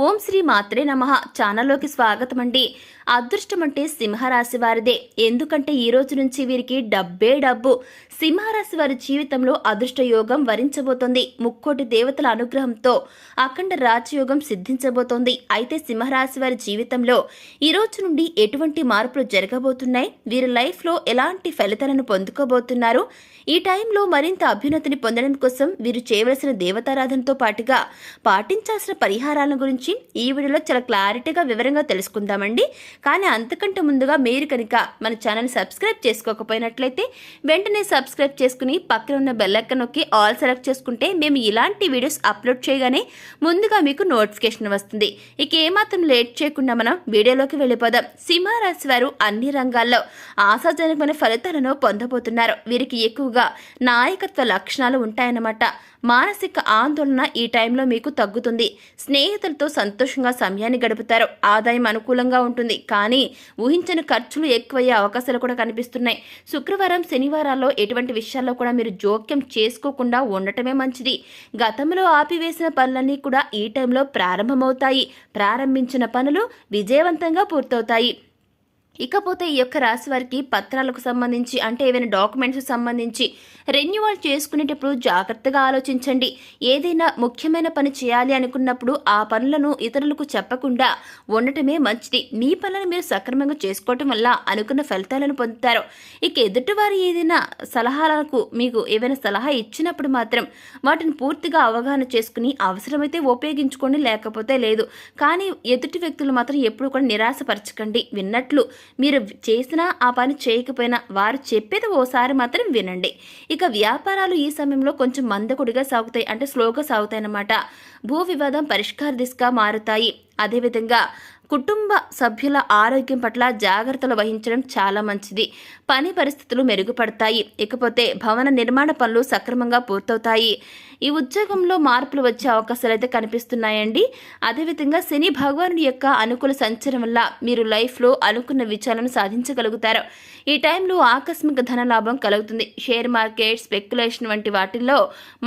ఓం శ్రీ మాత్రే నమః ఛానల్లోకి స్వాగతం అండి. అదృష్టం అంటే సింహరాశి వారిదే. ఎందుకంటే ఈ రోజు నుంచి వీరికి డబ్బే డబ్బు. సింహరాశి వారి జీవితంలో అదృష్ట యోగం వరించబోతోంది. ముక్కోటి దేవతల అనుగ్రహంతో అఖండ రాజయోగం సిద్ధించబోతోంది. అయితే సింహరాశి వారి జీవితంలో ఈ రోజు నుండి ఎటువంటి మార్పులు జరగబోతున్నాయి, వీరి లైఫ్లో ఎలాంటి ఫలితాలను పొందుకోబోతున్నారు, ఈ టైంలో మరింత అభ్యున్నతిని పొందడం కోసం వీరు చేయవలసిన దేవతారాధనతో పాటుగా పాటించాల్సిన పరిహారాల గురించి ఈ వీడియోలో చాలా క్లారిటీగా వివరంగా తెలుసుకుందామండి. కానీ అంతకంటే ముందుగా మీరు కనుక మన ఛానల్ సబ్స్క్రైబ్ చేసుకోకపోయినట్లయితే వెంటనే సబ్స్క్రైబ్ చేసుకుని పక్కన ఉన్న బెల్ ఐకాన్ నొక్కి ఆల్ సెలెక్ట్ చేసుకుంటే మేము ఇలాంటి వీడియోస్ అప్లోడ్ చేయగానే ముందుగా మీకు నోటిఫికేషన్ వస్తుంది. ఇక ఏమాత్రం లేట్ చేయకుండా మనం వీడియోలోకి వెళ్ళిపోదాం. సింహరాశి వారు అన్ని రంగాల్లో ఆశాజనకమైన ఫలితాలను పొందబోతున్నారు. వీరికి ఎక్కువగా నాయకత్వ లక్షణాలు ఉంటాయన్నమాట. మానసిక ఆందోళన ఈ టైంలో మీకు తగ్గుతుంది. స్నేహితులతో సంతోషంగా సమయాన్ని గడుపుతారు. ఆదాయం అనుకూలంగా ఉంటుంది, కానీ ఊహించని ఖర్చులు ఎక్కువయ్యే అవకాశాలు కూడా కనిపిస్తున్నాయి. శుక్రవారం శనివారాల్లో ఎటువంటి విషయాల్లో కూడా మీరు జోక్యం చేసుకోకుండా ఉండటమే మంచిది. గతంలో ఆపివేసిన పనులన్నీ కూడా ఈ టైంలో ప్రారంభమవుతాయి. ప్రారంభించిన పనులు విజయవంతంగా పూర్తవుతాయి. ఇకపోతే ఈ యొక్క రాశి వారికి పత్రాలకు సంబంధించి అంటే ఏవైనా డాక్యుమెంట్స్ సంబంధించి రెన్యువల్ చేసుకునేటప్పుడు జాగ్రత్తగా ఆలోచించండి. ఏదైనా ముఖ్యమైన పని చేయాలి అనుకున్నప్పుడు ఆ పనులను ఇతరులకు చెప్పకుండా ఉండటమే మంచిది. మీ పనులను మీరు సక్రమంగా చేసుకోవటం వల్ల అనుకున్న ఫలితాలను పొందుతారు. ఇక ఎదుటివారి ఏదైనా సలహాలకు మీకు ఏవైనా సలహా ఇచ్చినప్పుడు మాత్రం వాటిని పూర్తిగా అవగాహన చేసుకుని అవసరమైతే ఉపయోగించుకోండి, లేకపోతే లేదు. కానీ ఎదుటి వ్యక్తులు మాత్రం ఎప్పుడు కూడా నిరాశపరచకండి. విన్నట్లు మీరు చేసినా ఆ పని చేయకపోయినా వారు చెప్పేది ఓసారి మాత్రం వినండి. ఇక వ్యాపారాలు ఈ సమయంలో కొంచెం మందకొడిగా సాగుతాయి, అంటే స్లోగా సాగుతాయి అన్నమాట. భూ వివాదం పరిష్కార దిశగా మారుతాయి. అదేవిధంగా కుటుంబ సభ్యుల ఆరోగ్యం పట్ల జాగ్రత్తలు వహించడం చాలా మంచిది. పని పరిస్థితులు మెరుగుపడతాయి. ఇకపోతే భవన నిర్మాణ పనులు సక్రమంగా పూర్తవుతాయి. ఈ ఉద్యోగంలో మార్పులు వచ్చే అవకాశాలు అయితే కనిపిస్తున్నాయండి. అదేవిధంగా శని భగవానుడి యొక్క అనుకూల సంచారం వల్ల మీరు లైఫ్లో అనుకున్న విజయాలను సాధించగలుగుతారు. ఈ టైంలో ఆకస్మిక ధన లాభం కలుగుతుంది. షేర్ మార్కెట్, స్పెక్యులేషన్ వంటి వాటిల్లో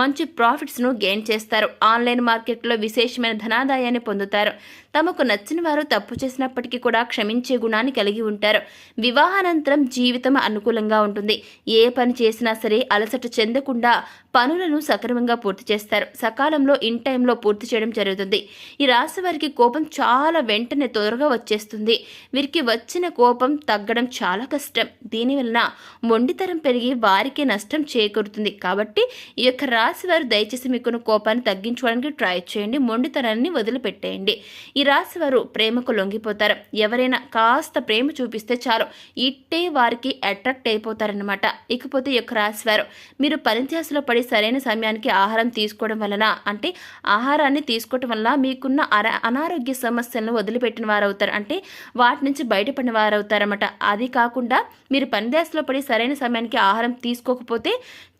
మంచి ప్రాఫిట్స్ను గెయిన్ చేస్తారు. ఆన్లైన్ మార్కెట్లో విశేషమైన ధనాదాయాన్ని పొందుతారు. తమకు నచ్చిన వారు తప్పు చేసినప్పటికీ కూడా క్షమించే గుణాన్ని కలిగి ఉంటారు. వివాహానంతరం జీవితం అనుకూలంగా ఉంటుంది. ఏ పని చేసినా సరే అలసట చెందకుండా పనులను సక్రమంగా పూర్తి చేస్తారు. సకాలంలో ఇన్ టైంలో పూర్తి చేయడం జరుగుతుంది. ఈ రాశి వారికి కోపం చాలా వెంటనే త్వరగా వచ్చేస్తుంది. వీరికి వచ్చిన కోపం తగ్గడం చాలా కష్టం. దీనివలన మొండితనం పెరిగి వారికి నష్టం చేకూరుతుంది. కాబట్టి ఈ యొక్క రాశి వారు దయచేసి మీకున్న కోపాన్ని తగ్గించుకోవడానికి ట్రై చేయండి. మొండితనాన్ని వదిలిపెట్టేయండి. ఈ రాశి వారు ప్రేమకు లొంగిపోతారు. ఎవరైనా కాస్త ప్రేమ చూపిస్తే చాలు ఇట్టే వారికి అట్రాక్ట్ అయిపోతారన్నమాట. ఇకపోతే ఈ యొక్క రాశి వారు మీరు పనిధ్యాసలో పడి సరైన సమయానికి ఆహారం తీసుకోవడం వలన, అంటే ఆహారాన్ని తీసుకోవటం వల్ల మీకున్న అనారోగ్య సమస్యలను వదిలిపెట్టిన వారు అవుతారు, అంటే వాటి నుంచి బయటపడిన వారు అవుతారన్నమాట. అది కాకుండా మీరు పనిధ్యాసలో పడి సరైన సమయానికి ఆహారం తీసుకోకపోతే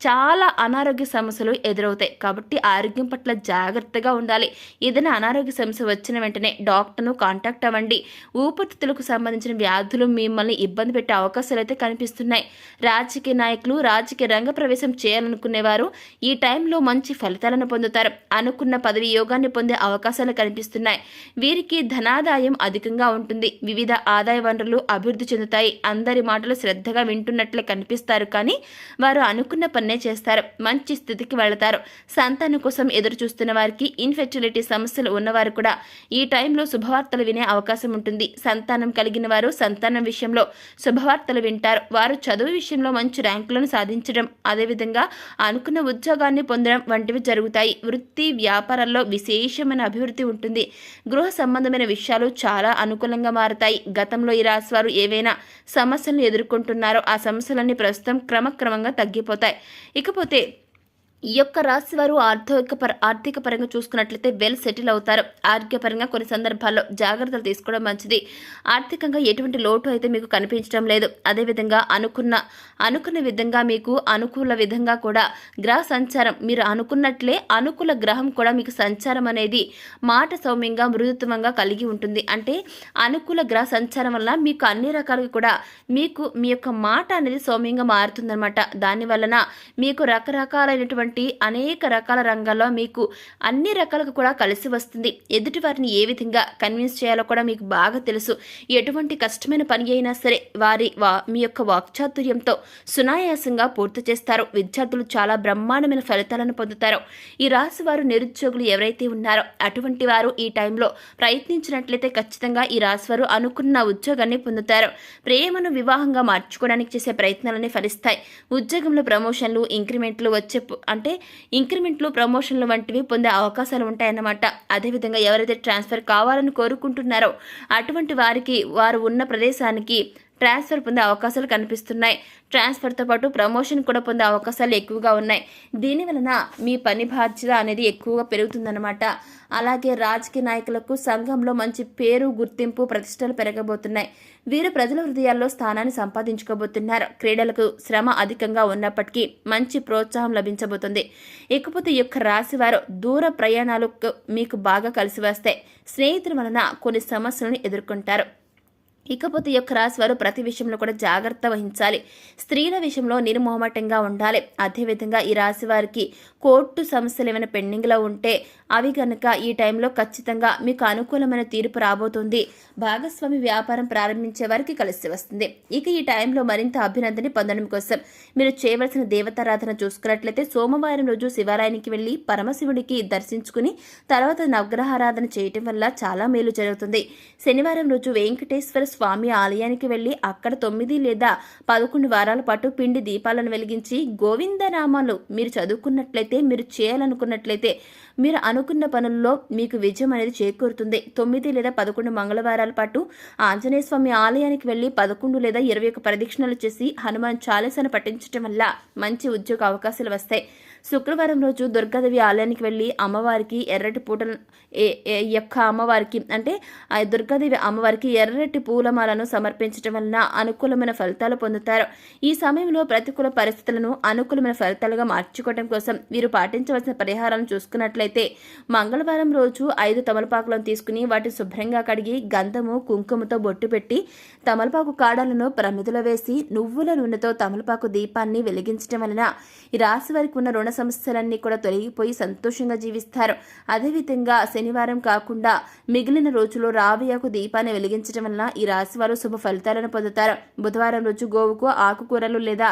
చాలా అనారోగ్య సమస్యలు ఎదురవుతాయి. కాబట్టి ఆరోగ్యం పట్ల జాగ్రత్తగా ఉండాలి. ఏదైనా అనారోగ్య సమస్య వచ్చిన వెంటనే డాక్టర్ను కాంటాక్ట్ అవ్వండి. ఊపిరితిత్తులకు సంబంధించిన వ్యాధులు మిమ్మల్ని ఇబ్బంది పెట్టే అవకాశాలు అయితే కనిపిస్తున్నాయి. రాజకీయ నాయకులు, రాజకీయ రంగ ప్రవేశం చేయాలనుకునేవారు ఈ టైంలో మంచి ఫలితాలను పొందుతారు. అనుకున్న పదవి యోగాన్ని పొందే అవకాశాలు కనిపిస్తున్నాయి. వీరికి ధనాదాయం అధికంగా ఉంటుంది. వివిధ ఆదాయ వనరులు అభివృద్ధి చెందుతాయి. అందరి మాటలు శ్రద్ధగా వింటున్నట్లే కనిపిస్తారు, కానీ వారు అనుకున్న పన్నే చేస్తారు. మంచి స్థితికి వెళతారు. సంతానం కోసం ఎదురు చూస్తున్న వారికి, ఇన్ఫెర్టిలిటీ సమస్యలు ఉన్నవారు కూడా ఈ టైంలో శుభవార్తలు వినే అవకాశం ఉంటుంది. సంతానం కలిగిన వారు సంతానం విషయంలో శుభవార్తలు వింటారు. వారు చదువు విషయంలో మంచి ర్యాంకులను సాధించడం, అదేవిధంగా అనుకున్న ఉద్యోగాన్ని పొందడం వంటివి జరుగుతాయి. వృత్తి వ్యాపారాల్లో విశేషమైన అభివృద్ధి ఉంటుంది. గృహ సంబంధమైన విషయాలు చాలా అనుకూలంగా మారుతాయి. గతంలో ఈ రాశి వారు ఏవైనా సమస్యలను ఎదుర్కొంటున్నారో ఆ సమస్యలన్నీ ప్రస్తుతం క్రమక్రమంగా తగ్గిపోతాయి. ఇకపోతే ఈ యొక్క రాశి వారు ఆర్థిక పరంగా చూసుకున్నట్లయితే వెల్ సెటిల్ అవుతారు. ఆరోగ్యపరంగా కొన్ని సందర్భాల్లో జాగ్రత్తలు తీసుకోవడం మంచిది. ఆర్థికంగా ఎటువంటి లోటు అయితే మీకు కనిపించడం లేదు. అదేవిధంగా అనుకున్న విధంగా మీకు అనుకూల విధంగా కూడా గ్రహ సంచారం, మీరు అనుకున్నట్లే అనుకూల గ్రహం కూడా మీకు సంచారం అనేది మాట సౌమ్యంగా మృదుత్వంగా కలిగి ఉంటుంది. అంటే అనుకూల గ్రహ సంచారం వల్ల మీకు అన్ని రకాలుగా కూడా మీకు మీ యొక్క మాట అనేది సౌమ్యంగా మారుతుందన్నమాట. దాని వలన మీకు రకరకాలైనటువంటి ఉన్నటువంటి అనేక రకాల రంగాల్లో మీకు అన్ని రకాలుగా కూడా కలిసి వస్తుంది. ఎదుటి వారిని ఏ విధంగా కన్విన్స్ చేయాలో కూడా మీకు బాగా తెలుసు. ఎటువంటి కష్టమైన పని అయినా సరే మీ యొక్క వాక్చాతుర్యంతో సునాయాసంగా పూర్తి చేస్తారు. విద్యార్థులు చాలా బ్రహ్మాండమైన ఫలితాలను పొందుతారు. ఈ రాశి వారు నిరుద్యోగులు ఎవరైతే ఉన్నారో అటువంటి వారు ఈ టైంలో ప్రయత్నించినట్లయితే ఖచ్చితంగా ఈ రాశి వారు అనుకున్న ఉద్యోగాన్ని పొందుతారు. ప్రేమను వివాహంగా మార్చుకోవడానికి చేసే ప్రయత్నాలన్నీ ఫలిస్తాయి. ఉద్యోగంలో ప్రమోషన్లు ఇంక్రిమెంట్లు ప్రమోషన్లు వంటివి పొందే అవకాశాలు ఉంటాయన్నమాట. అదేవిధంగా ఎవరైతే ట్రాన్స్ఫర్ కావాలని కోరుకుంటున్నారో అటువంటి వారు ఉన్న ప్రదేశానికి ట్రాన్స్ఫర్ పొందే అవకాశాలు కనిపిస్తున్నాయి. ట్రాన్స్ఫర్తో పాటు ప్రమోషన్ కూడా పొందే అవకాశాలు ఎక్కువగా ఉన్నాయి. దీని వలన మీ పని బాధ్యత అనేది ఎక్కువగా పెరుగుతుందన్నమాట. అలాగే రాజకీయ నాయకులకు సంఘంలో మంచి పేరు, గుర్తింపు, ప్రతిష్టలు పెరగబోతున్నాయి. వీరు ప్రజల హృదయాల్లో స్థానాన్ని సంపాదించుకోబోతున్నారు. క్రీడలకు శ్రమ అధికంగా ఉన్నప్పటికీ మంచి ప్రోత్సాహం లభించబోతుంది. ఇకపోతే ఈ యొక్క రాశి వారు దూర ప్రయాణాలకు మీకు బాగా కలిసి వస్తాయి. స్నేహితుల వలన కొన్ని సమస్యలను ఎదుర్కొంటారు. ఇకపోతే ఈ యొక్క రాశి వారు ప్రతి విషయంలో కూడా జాగ్రత్త వహించాలి. స్త్రీల విషయంలో నిర్మోహమాటంగా ఉండాలి. అదేవిధంగా ఈ రాశి వారికి కోర్టు సమస్యలు ఏమైనా పెండింగ్లో ఉంటే అవి కనుక ఈ టైంలో ఖచ్చితంగా మీకు అనుకూలమైన తీర్పు రాబోతుంది. భాగస్వామి వ్యాపారం ప్రారంభించే వారికి కలిసి వస్తుంది. ఇక ఈ టైంలో మరింత అభినందన పొందడం కోసం మీరు చేయవలసిన దేవతారాధన చూసుకున్నట్లయితే సోమవారం రోజు శివాలయానికి వెళ్ళి పరమశివుడికి దర్శించుకుని తర్వాత నవగ్రహారాధన చేయటం వల్ల చాలా మేలు జరుగుతుంది. శనివారం రోజు వెంకటేశ్వర స్వామి ఆలయానికి వెళ్ళి అక్కడ 9 లేదా 11 వారాల పాటు పిండి దీపాలను వెలిగించి గోవిందనామాలు మీరు చదువుకున్నట్లయితే, మీరు చేయాలనుకున్నట్లయితే మీరు అనుకున్న పనుల్లో మీకు విజయం అనేది చేకూరుతుంది. 9 లేదా 11 మంగళవారాల పాటు ఆంజనేయ స్వామి ఆలయానికి వెళ్ళి 11 లేదా 21 ప్రదక్షిణలు చేసి హనుమాన్ చాలీసాను పఠించడం వల్ల మంచి ఉద్యోగ అవకాశాలు వస్తాయి. శుక్రవారం రోజు దుర్గాదేవి ఆలయానికి వెళ్ళి అమ్మవారికి ఎర్రటి పూటలు దుర్గాదేవి అమ్మవారికి ఎర్రటి పూలమాలను సమర్పించడం వలన అనుకూలమైన ఫలితాలు పొందుతారు. ఈ సమయంలో ప్రతికూల పరిస్థితులను అనుకూలమైన ఫలితాలుగా మార్చుకోవడం కోసం వీరు పాటించవలసిన పరిహారాలను చూసుకున్నట్లయితే మంగళవారం రోజు 5 తమలపాకులను తీసుకుని వాటిని శుభ్రంగా కడిగి గంధము, కుంకుమతో బొట్టు పెట్టి తమలపాకు కాడలను ప్రమిదలో వేసి నువ్వుల నూనెతో తమలపాకు దీపాన్ని వెలిగించడం వలన ఈ రాశి వారికి ఉన్న రుణ సమస్యలన్నీ కూడా తొలగిపోయి సంతోషంగా జీవిస్తారు. అదేవిధంగా శనివారం కాకుండా మిగిలిన రోజుల్లో రావియాకు దీపాన్ని వెలిగించడం వలన ఈ రాశి వారు శుభ ఫలితాలను పొందుతారు. బుధవారం రోజు గోవుకు ఆకుకూరలు లేదా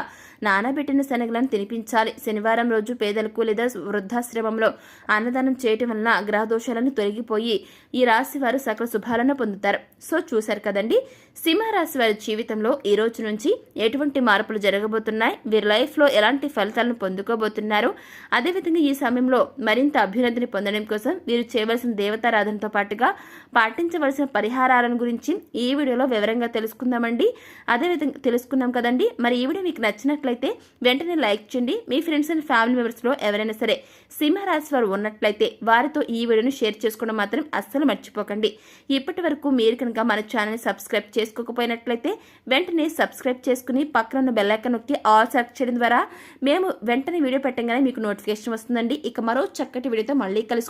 నానబెట్టిన శనగలను తినిపించాలి. శనివారం రోజు పేదలకు లేదా వృద్ధాశ్రమంలో అన్నదానం చేయటం వలన గ్రహ దోషాలను తొలగిపోయి ఈ రాశి వారు సకల శుభాలను పొందుతారు. సో చూశారు కదండి, సింహరాశి వారి జీవితంలో ఈ రోజు నుంచి ఎటువంటి మార్పులు జరగబోతున్నాయి, వీరి లైఫ్లో ఎలాంటి ఫలితాలను పొందుకోబోతున్నారు, అదేవిధంగా ఈ సమయంలో మరింత అభ్యున్నతిని పొందడం కోసం వీరు చేయవలసిన దేవతారాధనతో పాటుగా పాటించవలసిన పరిహారాలను గురించి ఈ వీడియోలో వివరంగా తెలుసుకుందామండి. అదేవిధంగా తెలుసుకున్నాం కదండి. మరి ఈ వీడియో మీకు నచ్చినట్లయితే వెంటనే లైక్ చేయండి. మీ ఫ్రెండ్స్ అండ్ ఫ్యామిలీ మెంబర్స్లో ఎవరైనా సరే సింహరాశి వారు ఉన్నట్లయితే వారితో ఈ వీడియోను షేర్ చేసుకోవడం మాత్రం అస్సలు మర్చిపోకండి. ఇప్పటి వరకు మీరు కనుక మన ఛానల్ని సబ్స్క్రైబ్ చేసుకోకపోయినట్లయితే వెంటనే సబ్స్క్రైబ్ చేసుకుని పక్కన ఉన్న బెల్ ఐకాన్ నొక్కి ఆల్ సెలెక్ట్ చేయడం ద్వారా మేము వెంటనే వీడియో పెట్టగానే మీకు నోటిఫికేషన్ వస్తుందండి. ఇక మరో చక్కటి వీడియోతో మళ్ళీ కలుసుకుందాం.